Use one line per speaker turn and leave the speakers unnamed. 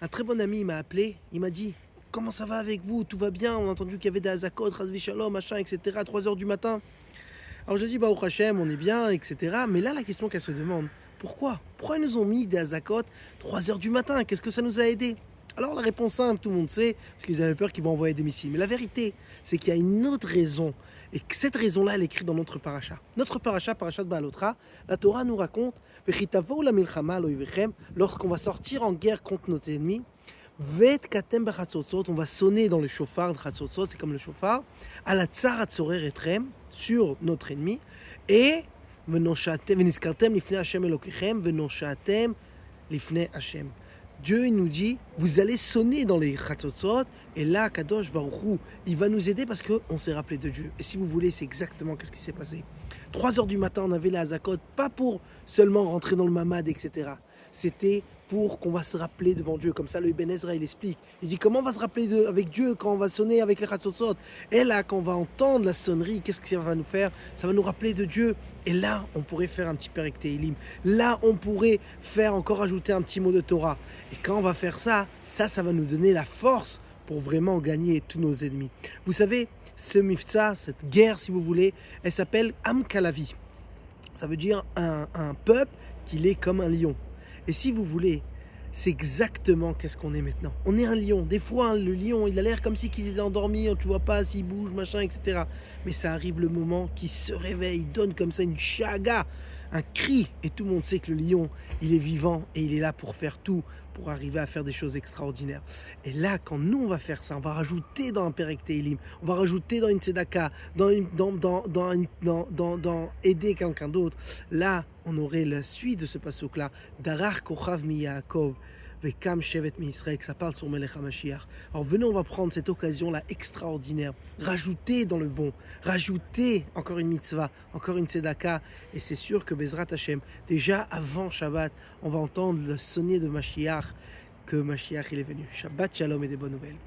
Un très bon ami m'a appelé, il m'a dit: «Comment ça va avec vous? Tout va bien? On a entendu qu'il y avait des Hazakot, Chas Shalom, machin, et cetera, à 3 heures du matin.» Alors je lui ai dit: «Baruch Hashem, on est bien, et cetera.» Mais là, la question qu'elle se demande: pourquoi? Pourquoi ils nous ont mis des Hazakot 3 heures du matin? Qu'est-ce que ça nous a aidé? Alors la réponse simple, tout le monde sait, parce qu'ils avaient peur qu'ils vont envoyer des missiles. Mais la vérité, c'est qu'il y a une autre raison. Et que cette raison-là, elle est écrite dans notre paracha. Notre paracha, parachat Baalotra, la Torah nous raconte: «Vechitavo la milchama lo ivechem», lorsqu'on va sortir en guerre contre nos ennemis. Vet katem b'chatzotzot, on va sonner dans le chauffard de chatzotzot, c'est comme le chauffard, à la tsar hatzorer etrem, sur notre ennemi, et veniskartem lifnei Hashem elokechem, venoshatem lifnei Hashem. Dieu il nous dit, vous allez sonner dans les chatzotzot, et là, Kadosh Baruch Hu, il va nous aider parce qu'on s'est rappelé de Dieu. Et si vous voulez, c'est exactement ce qui s'est passé. 3 heures du matin, on avait la Hazakot, pas pour seulement rentrer dans le mamad, etc. C'était pour qu'on va se rappeler devant Dieu. Comme ça, le Ibn Ezra, il explique. Il dit, comment on va se rappeler avec Dieu quand on va sonner avec les Chatzotzot? Et là, quand on va entendre la sonnerie, qu'est-ce que ça va nous faire? Ça va nous rappeler de Dieu. Et là, on pourrait faire un petit Perek Tehilim. Là, on pourrait faire encore ajouter un petit mot de Torah. Et quand on va faire ça, ça va nous donner la force pour vraiment gagner tous nos ennemis. Vous savez, ce mifsa, cette guerre, si vous voulez, elle s'appelle Am Kalavi. Ça veut dire un peuple qui est comme un lion. Et si vous voulez, c'est exactement qu'est-ce qu'on est maintenant. On est un lion. Des fois, le lion, il a l'air comme si qu'il était endormi, tu vois pas s'il bouge, machin, etc. Mais ça arrive le moment qu'il se réveille, il donne comme ça une chaga, un cri. Et tout le monde sait que le lion, il est vivant et il est là pour faire tout, pour arriver à faire des choses extraordinaires. Et là, quand nous, on va faire ça, on va rajouter dans un Perek Tehilim, on va rajouter dans une tzedaka, dans aider quelqu'un d'autre. Là, on aurait la suite de ce passouk-là. Darar kochav mi Yaakov, vekam shevet mi Israël, que ça parle sur Melech HaMashiach. Alors venez, on va prendre cette occasion-là extraordinaire, rajouter dans le bon, rajouter encore une mitzvah, encore une tzedaka, et c'est sûr que Bezrat Hashem, déjà avant Shabbat, on va entendre le sonner de Mashiach, que Mashiach il est venu. Shabbat Shalom et des bonnes nouvelles.